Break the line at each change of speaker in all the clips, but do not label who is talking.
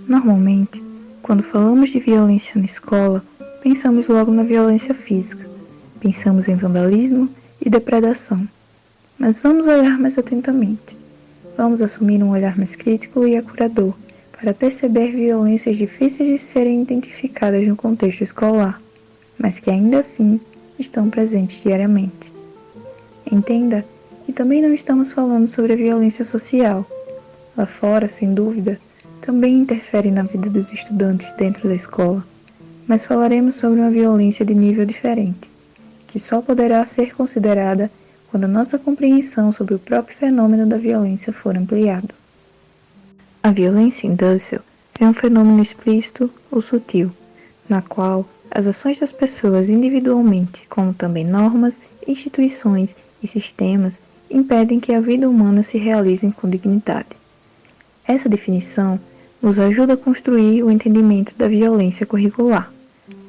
Normalmente, quando falamos de violência na escola, pensamos logo na violência física. Pensamos em vandalismo e depredação. Mas vamos olhar mais atentamente. Vamos assumir um olhar mais crítico e acurador para perceber violências difíceis de serem identificadas no contexto escolar, mas que ainda assim estão presentes diariamente. Entenda que também não estamos falando sobre a violência social. Lá fora, sem dúvida, também interfere na vida dos estudantes dentro da escola, mas falaremos sobre uma violência de nível diferente, que só poderá ser considerada quando a nossa compreensão sobre o próprio fenômeno da violência for ampliado. A violência indústria é um fenômeno explícito ou sutil, na qual as ações das pessoas individualmente, como também normas, instituições e sistemas, impedem que a vida humana se realize com dignidade. Essa definição nos ajuda a construir o entendimento da violência curricular,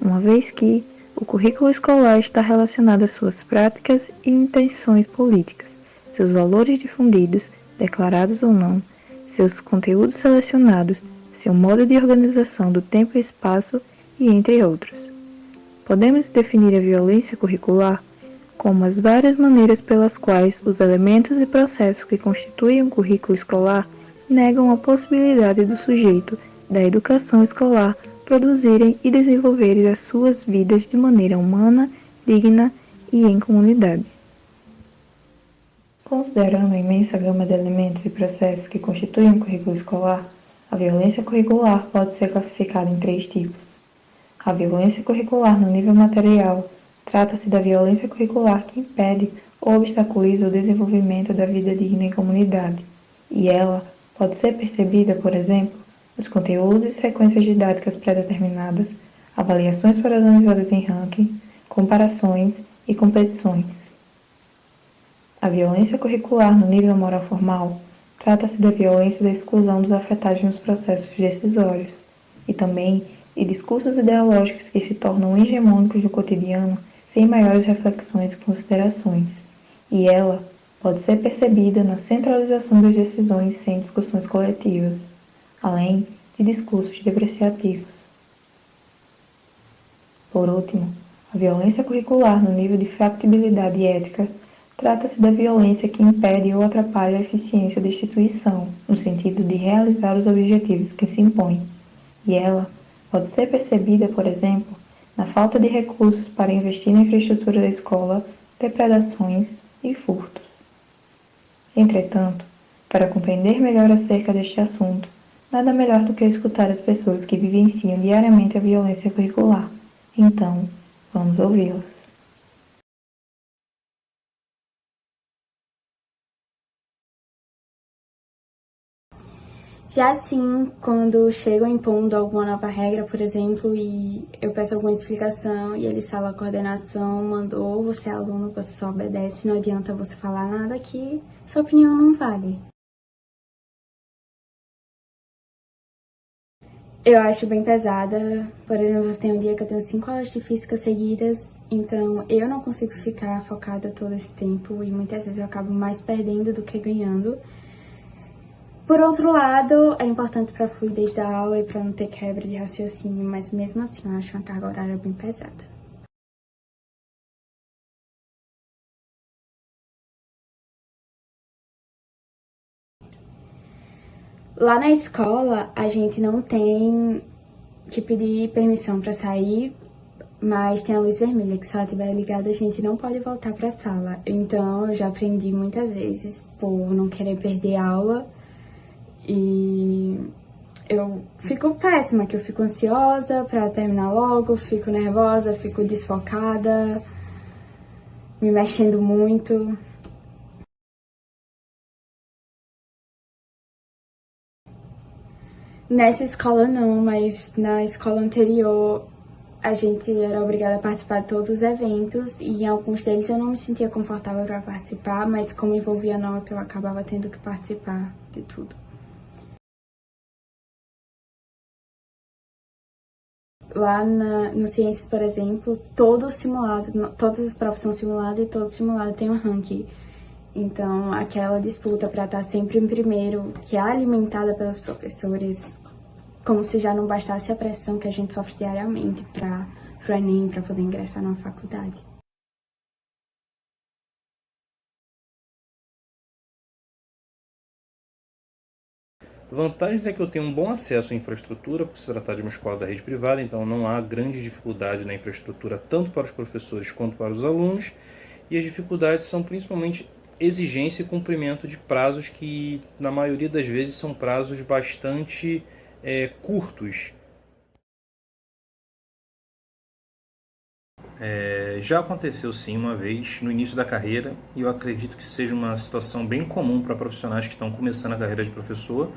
uma vez que o currículo escolar está relacionado às suas práticas e intenções políticas, seus valores difundidos, declarados ou não, seus conteúdos selecionados, seu modo de organização do tempo e espaço e entre outros. Podemos definir a violência curricular como as várias maneiras pelas quais os elementos e processos que constituem um currículo escolar negam a possibilidade do sujeito da educação escolar produzirem e desenvolverem as suas vidas de maneira humana, digna e em comunidade. Considerando a imensa gama de elementos e processos que constituem um currículo escolar, a violência curricular pode ser classificada em 3 tipos. A violência curricular no nível material trata-se da violência curricular que impede ou obstaculiza o desenvolvimento da vida digna em comunidade, e ela pode ser percebida, por exemplo, nos conteúdos e sequências didáticas pré-determinadas, avaliações padronizadas em ranking, comparações e competições. A violência curricular no nível moral formal trata-se da violência da exclusão dos afetados nos processos decisórios e também de discursos ideológicos que se tornam hegemônicos no cotidiano sem maiores reflexões e considerações, e ela pode ser percebida na centralização das decisões sem discussões coletivas, além de discursos depreciativos. Por último, a violência curricular no nível de factibilidade ética trata-se da violência que impede ou atrapalha a eficiência da instituição, no sentido de realizar os objetivos que se impõem, e ela pode ser percebida, por exemplo, na falta de recursos para investir na infraestrutura da escola, depredações e furtos. Entretanto, para compreender melhor acerca deste assunto, nada melhor do que escutar as pessoas que vivenciam diariamente a violência curricular. Então, vamos ouvi-las.
Já assim, quando chegam impondo alguma nova regra, por exemplo, e eu peço alguma explicação e eles falam a coordenação mandou, você é aluno, você só obedece, não adianta você falar nada que sua opinião não vale. Eu acho bem pesada, por exemplo, tem um dia que eu tenho 5 aulas de física seguidas, então eu não consigo ficar focada todo esse tempo e muitas vezes eu acabo mais perdendo do que ganhando. Por outro lado, é importante para a fluidez da aula e para não ter quebra de raciocínio, mas mesmo assim eu acho uma carga horária bem pesada. Lá na escola, a gente não tem que pedir permissão para sair, mas tem a luz vermelha, que se ela estiver ligada, a gente não pode voltar para a sala. Então, eu já aprendi muitas vezes por não querer perder aula e eu fico péssima, que eu fico ansiosa para terminar logo, fico nervosa, fico desfocada, me mexendo muito. Nessa escola não, mas na escola anterior a gente era obrigada a participar de todos os eventos e em alguns deles eu não me sentia confortável para participar, mas como envolvia nota eu acabava tendo que participar de tudo. Lá no Ciências, por exemplo, todo simulado, todas as provas são simuladas e todo simulado tem um ranking. Então, aquela disputa para estar sempre em primeiro, que é alimentada pelos professores, como se já não bastasse a pressão que a gente sofre diariamente para o Enem, para poder ingressar numa faculdade.
Vantagens é que eu tenho um bom acesso à infraestrutura, por se tratar de uma escola da rede privada, então não há grande dificuldade na infraestrutura tanto para os professores quanto para os alunos, e as dificuldades são principalmente exigência e cumprimento de prazos que, na maioria das vezes, são prazos bastante curtos. Já aconteceu sim uma vez no início da carreira, e eu acredito que seja uma situação bem comum para profissionais que estão começando a carreira de professor.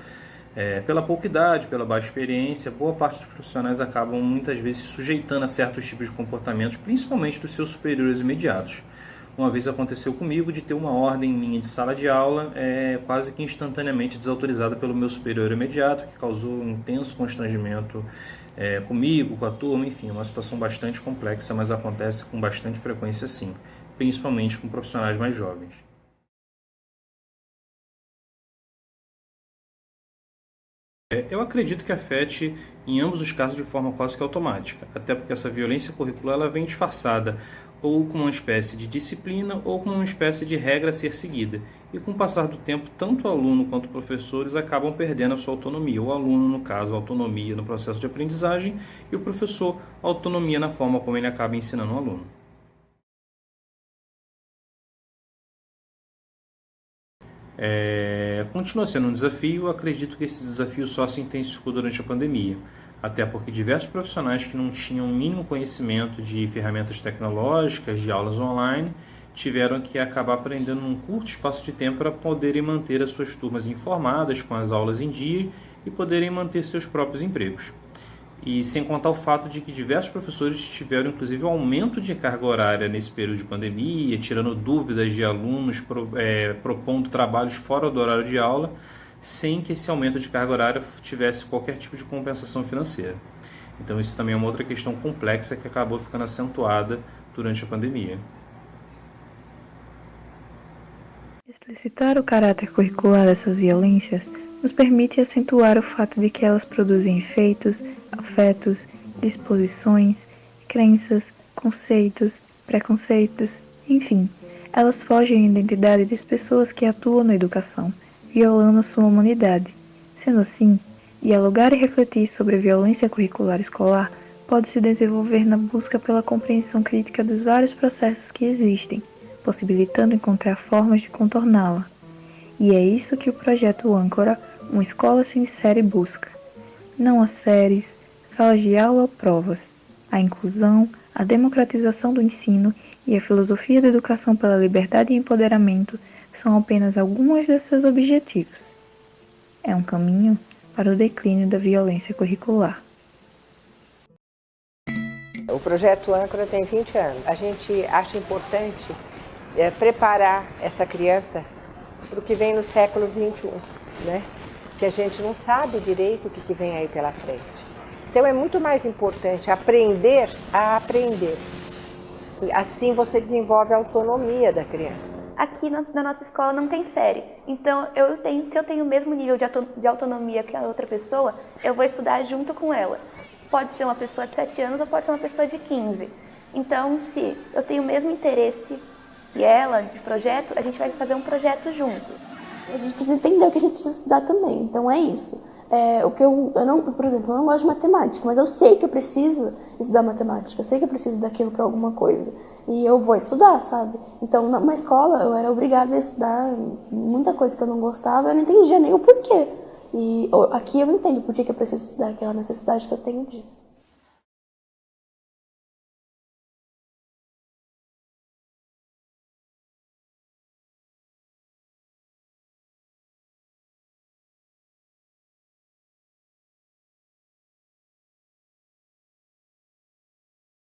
Pela pouca idade, pela baixa experiência, boa parte dos profissionais acabam muitas vezes se sujeitando a certos tipos de comportamentos, principalmente dos seus superiores imediatos. Uma vez aconteceu comigo de ter uma ordem minha de sala de aula quase que instantaneamente desautorizada pelo meu superior imediato, que causou um intenso constrangimento comigo, com a turma, enfim, uma situação bastante complexa, mas acontece com bastante frequência sim, principalmente com profissionais mais jovens. Eu acredito que afete em ambos os casos de forma quase que automática, até porque essa violência curricular ela vem disfarçada ou com uma espécie de disciplina ou com uma espécie de regra a ser seguida. E com o passar do tempo, tanto o aluno quanto os professores acabam perdendo a sua autonomia. O aluno, no caso, a autonomia no processo de aprendizagem e o professor, a autonomia na forma como ele acaba ensinando o aluno. Continua sendo um desafio, acredito que esse desafio só se intensificou durante a pandemia, até porque diversos profissionais que não tinham o mínimo conhecimento de ferramentas tecnológicas, de aulas online, tiveram que acabar aprendendo num curto espaço de tempo para poderem manter as suas turmas informadas, com as aulas em dia e poderem manter seus próprios empregos. E sem contar o fato de que diversos professores tiveram inclusive um aumento de carga horária nesse período de pandemia, tirando dúvidas de alunos, propondo trabalhos fora do horário de aula, sem que esse aumento de carga horária tivesse qualquer tipo de compensação financeira. Então isso também é uma outra questão complexa que acabou ficando acentuada durante a pandemia.
Explicitar o caráter curricular dessas violências nos permite acentuar o fato de que elas produzem efeitos, afetos, disposições, crenças, conceitos, preconceitos, enfim, elas fogem à identidade das pessoas que atuam na educação, violando a sua humanidade. Sendo assim, dialogar e refletir sobre a violência curricular escolar pode se desenvolver na busca pela compreensão crítica dos vários processos que existem, possibilitando encontrar formas de contorná-la. E é isso que o projeto Âncora, uma escola sem série, busca. Não há séries, salas de aula ou provas. A inclusão, a democratização do ensino e a filosofia da educação pela liberdade e empoderamento são apenas alguns de seus objetivos. É um caminho para o declínio da violência curricular.
O projeto Âncora tem 20 anos. A gente acha importante preparar essa criança para o que vem no século XXI, né? Que a gente não sabe direito o que vem aí pela frente. Então é muito mais importante aprender a aprender. Assim você desenvolve a autonomia da criança.
Aqui na nossa escola não tem série, então se eu tenho o mesmo nível de autonomia que a outra pessoa, eu vou estudar junto com ela. Pode ser uma pessoa de 7 anos ou pode ser uma pessoa de 15. Então, se eu tenho o mesmo interesse que ela, de projeto, a gente vai fazer um projeto junto.
A gente precisa entender o que a gente precisa estudar também, então é isso. Por exemplo, eu não gosto de matemática, mas eu sei que eu preciso estudar matemática, eu sei que eu preciso daquilo para alguma coisa. E eu vou estudar, sabe? Então, numa escola, eu era obrigada a estudar muita coisa que eu não gostava, eu não entendia nem o porquê. E aqui eu entendo por que eu preciso estudar, aquela necessidade que eu tenho disso.